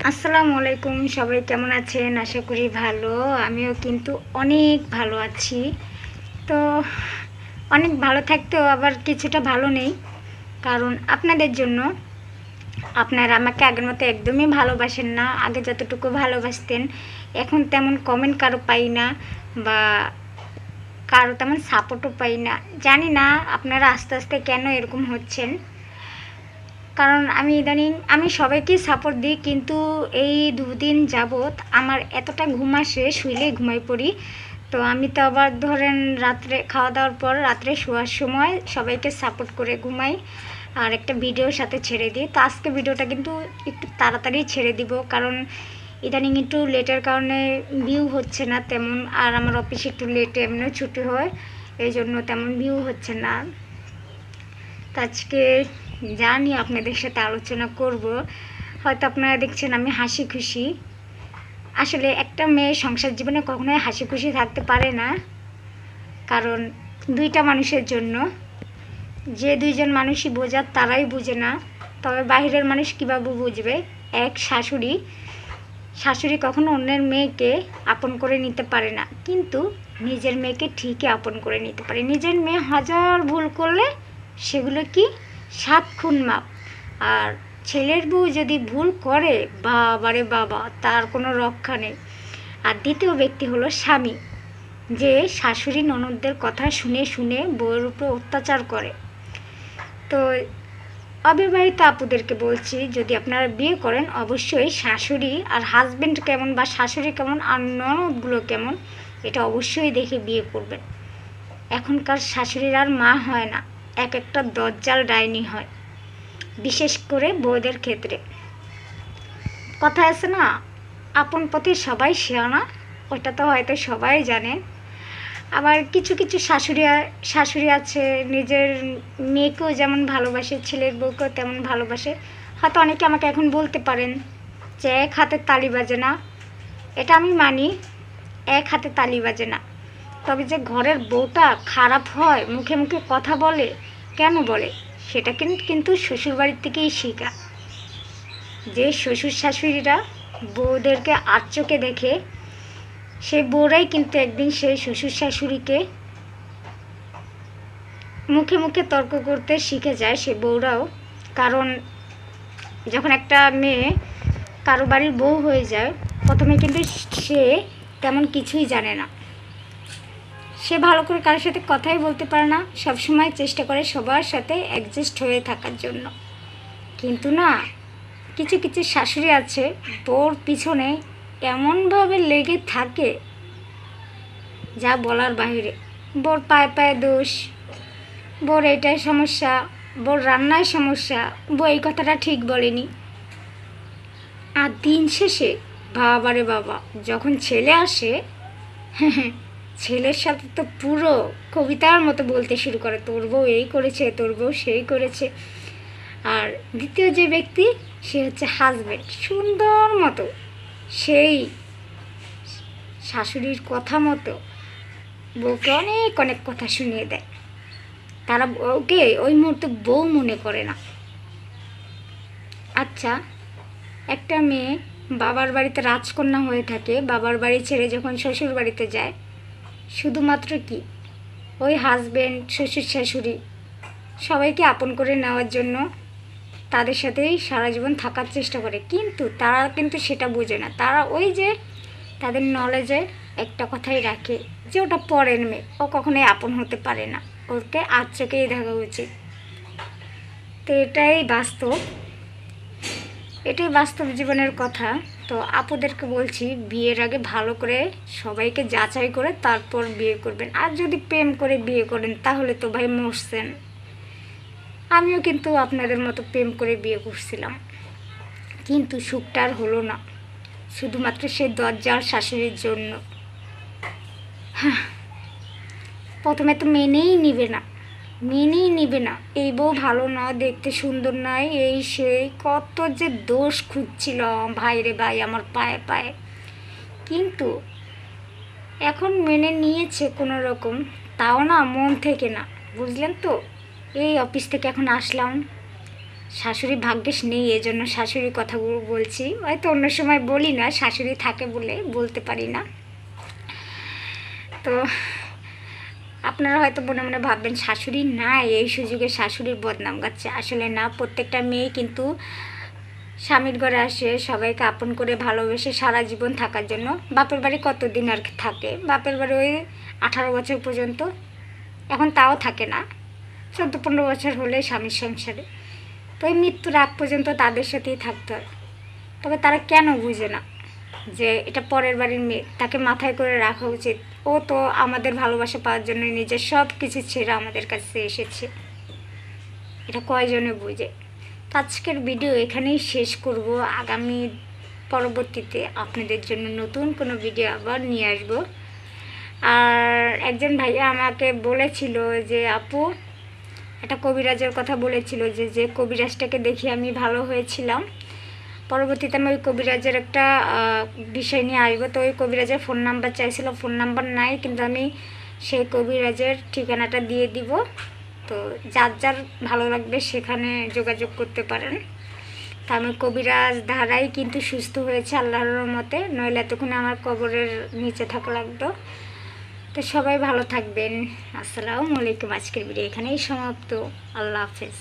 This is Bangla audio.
আসসালামু আলাইকুম। সবাই কেমন আছেন? আশা করি ভালো। আমিও কিন্তু অনেক ভালো আছি। তো অনেক ভালো থাকতেও আবার কিছুটা ভালো নেই, কারণ আপনাদের জন্য। আপনারা আমাকে আগের মতো একদমই ভালোবাসেন না। আগে যতটুকু ভালোবাসতেন, এখন তেমন কমেন্ট কারো পাই না, বা কারো তেমন সাপোর্টও পাই না। জানি না আপনারা আস্তে আস্তে কেন এরকম হচ্ছেন। কারণ আমি সবাইকেই সাপোর্ট দিই, কিন্তু এই দুদিন যাবৎ আমার এতটা ঘুম আসে, শুইলেই ঘুমাই পড়ি। তো আমি তো আবার ধরেন রাত্রে খাওয়া দাওয়ার পর রাত্রে শোয়ার সময় সবাইকে সাপোর্ট করে ঘুমাই, আর একটা ভিডিওর সাথে ছেড়ে দিই। তো আজকে ভিডিওটা কিন্তু একটু তাড়াতাড়ি ছেড়ে দিব, কারণ ইদানিং একটু লেটের কারণে ভিউ হচ্ছে না তেমন, আর আমার অফিসে একটু লেটে এমনিও ছুটি হয়, এই জন্য তেমন ভিউ হচ্ছে না। তো আজকে জানি আপনাদের সাথে আলোচনা করব। হয়তো আপনারা দেখছেন আমি হাসি খুশি। আসলে একটা মেয়ে সংসার জীবনে কখনোই হাসি খুশি থাকতে পারে না, কারণ দুইটা মানুষের জন্য। যে দুইজন মানুষই বোঝার তারাই বুঝে না, তবে বাইরের মানুষ কীভাবে বুঝবে? এক শাশুড়ি শাশুড়ি কখনো অন্যের মেয়েকে আপন করে নিতে পারে না, কিন্তু নিজের মেয়েকে ঠিকই আপন করে নিতে পারে। নিজের মেয়ে হাজার ভুল করলে সেগুলো কি 7 খুন মাপ। আর ছেলের বউ যদি ভুল করে, বাবারে বাবা, তার কোনো রক্ষা নেই। আর দ্বিতীয় ব্যক্তি হলো স্বামী, যে শাশুড়ি ননদদের কথা শুনে শুনে বউয়ের উপর অত্যাচার করে। তো অবিবাহিত আপুদেরকে বলছি, যদি আপনারা বিয়ে করেন, অবশ্যই শাশুড়ি আর হাজব্যান্ড কেমন বা শাশুড়ি কেমন আর ননদগুলো কেমন, এটা অবশ্যই দেখে বিয়ে করবেন। এখনকার শাশুড়ির আর মা হয় না, এক একটা দজ্জাল ডাইনি হয়, বিশেষ করে বউদের ক্ষেত্রে। কথা আছে না, আপন পথে সবাই শেয়ানা, ওটা তো হয়তো সবাই জানে। আবার কিছু কিছু শাশুড়ি আছে নিজের মেয়েকেও যেমন ভালোবাসে, ছেলের বউকেও তেমন ভালোবাসে। হয়তো অনেকে আমাকে এখন বলতে পারেন যে এক হাতে তালি বাজে না। এটা আমি মানি, এক হাতে তালি বাজে না। তবে যে ঘরের বউটা খারাপ হয়, মুখে মুখে কথা বলে, কেন বলে? সেটা কিন্তু শ্বশুরবাড়ির থেকেই শেখা। যে শ্বশুর শাশুড়িরা বউদেরকে আর চোখে দেখে, সেই বউরাই কিন্তু একদিন সেই শ্বশুর শাশুড়িকে মুখে মুখে তর্ক করতে শিখে যায়, সে বউরাও। কারণ যখন একটা মেয়ে কারো বাড়ির বউ হয়ে যায়, প্রথমে কিন্তু সে তেমন কিছুই জানে না। সে ভালো করে কারোর সাথে কথাই বলতে পারে না, সবসময় চেষ্টা করে সবার সাথে অ্যাডজাস্ট হয়ে থাকার জন্য। কিন্তু না, কিছু কিছু শাশুড়ি আছে বউর পিছনে এমনভাবে লেগে থাকে যা বলার বাইরে। বউর পায়ে পায়ে দোষ, বউর এটাই সমস্যা, বউর রান্নায় সমস্যা, বউ এই কথাটা ঠিক বলেনি। আর দিন শেষে বাবারে বাবা, যখন ছেলে আসে, ছেলের সাথে তো পুরো কবিতার মতো বলতে শুরু করে, তোর বউ এই করেছে, তোর বউ সেই করেছে। আর দ্বিতীয় যে ব্যক্তি, সে হচ্ছে হাজব্যান্ড, সুন্দর মতো সেই শাশুড়ির কথা মতো বউকে অনেক অনেক কথা শুনিয়ে দেয়। তারা বউকে ওই মুহূর্তে বউ মনে করে না। আচ্ছা, একটা মেয়ে বাবার বাড়িতে রাজকন্যা হয়ে থাকে, বাবার বাড়ি ছেড়ে যখন শ্বশুর বাড়িতে যায়, শুধুমাত্র কি ওই হাজব্যান্ড, শ্বশুর শাশুড়ি সবাইকে আপন করে নেওয়ার জন্য তাদের সাথেই সারা জীবন থাকার চেষ্টা করে। কিন্তু তারা কিন্তু সেটা বোঝে না। তারা ওই যে তাদের নলেজে একটা কথাই রাখে যে ওটা পরের মেয়ে, ও কখনোই আপন হতে পারে না, ওকে আর চোখেই দেখা উচিত। তো এটাই বাস্তব জীবনের কথা। তো আপুদেরকে বলছি, বিয়ের আগে ভালো করে সবাইকে যাচাই করে তারপর বিয়ে করবেন। আর যদি প্রেম করে বিয়ে করেন, তাহলে তো ভাই মরছেন। আমিও কিন্তু আপনাদের মতো প্রেম করে বিয়ে করছিলাম, কিন্তু সুখটা আর হলো না, শুধুমাত্র সেই দরজার শাশুড়ির জন্য। হ্যাঁ, প্রথমে তো মেনেই নিবে না, এই বউ ভালো না, দেখতে সুন্দর নয়, এই সেই কত যে দোষ খুঁজছিল ভাই রে ভাই আমার পায়ে পায়ে। কিন্তু এখন মেনে নিয়েছে কোনো রকম, তাও না মন থেকে না, বুঝলেন তো। এই অফিস থেকে এখন আসলাম, শাশুড়ি ভাগ্যিস নেই, এই জন্য শাশুড়ির কথাগুলো বলছি। হয়তো অন্য সময় বলি না, শাশুড়ি থাকে বলে বলতে পারি না। তো আপনারা হয়তো মনে মনে ভাববেন শাশুড়ি না, এই সুযোগে শাশুড়ির বদনাম গাচ্ছে। আসলে না, প্রত্যেকটা মেয়ে কিন্তু স্বামীর ঘরে আসে সবাইকে আপন করে ভালোবেসে সারা জীবন থাকার জন্য। বাপের বাড়ি কতদিন আর থাকে, বাপের বাড়ি ওই 18 বছর পর্যন্ত, এখন তাও থাকে না, 14-15 বছর হলে স্বামীর সংসারে। তো ওই মৃত্যুর আগ পর্যন্ত তাদের সাথেই থাকতে হয়। তবে তারা কেন বুঝে না যে এটা পরের বাড়ির মেয়ে, তাকে মাথায় করে রাখা উচিত। ও তো আমাদের ভালোবাসা পাওয়ার জন্য নিজের সব কিছু ছেড়ে আমাদের কাছে এসেছে, এটা কয়জনে বুঝে। তো আজকের ভিডিও এখানেই শেষ করব। আগামী পরবর্তীতে আপনাদের জন্য নতুন কোনো ভিডিও আবার নিয়ে আসবো। আর একজন ভাইয়া আমাকে বলেছিল যে আপু, একটা কবিরাজের কথা বলেছিল, যে কবিরাজটাকে দেখে আমি ভালো হয়েছিলাম। পরবর্তীতে আমি ওই কবিরাজের একটা বিষয় নিয়ে আসবো। তো ওই কবিরাজের ফোন নাম্বার চাইছিল, ফোন নাম্বার নাই, কিন্তু আমি সেই কবিরাজের ঠিকানাটা দিয়ে দিব। তো যার যার ভালো লাগবে সেখানে যোগাযোগ করতে পারেন। তা আমি কবিরাজ ধারাই কিন্তু সুস্থ হয়েছে আল্লাহর রহমতে, নইলে এতক্ষণ আমার কবরের নিচে থাকা লাগতো। তো সবাই ভালো থাকবেন। আসসালামু আলাইকুম। আজকের ভিডিও এখানেই সমাপ্ত। আল্লাহ হাফেজ।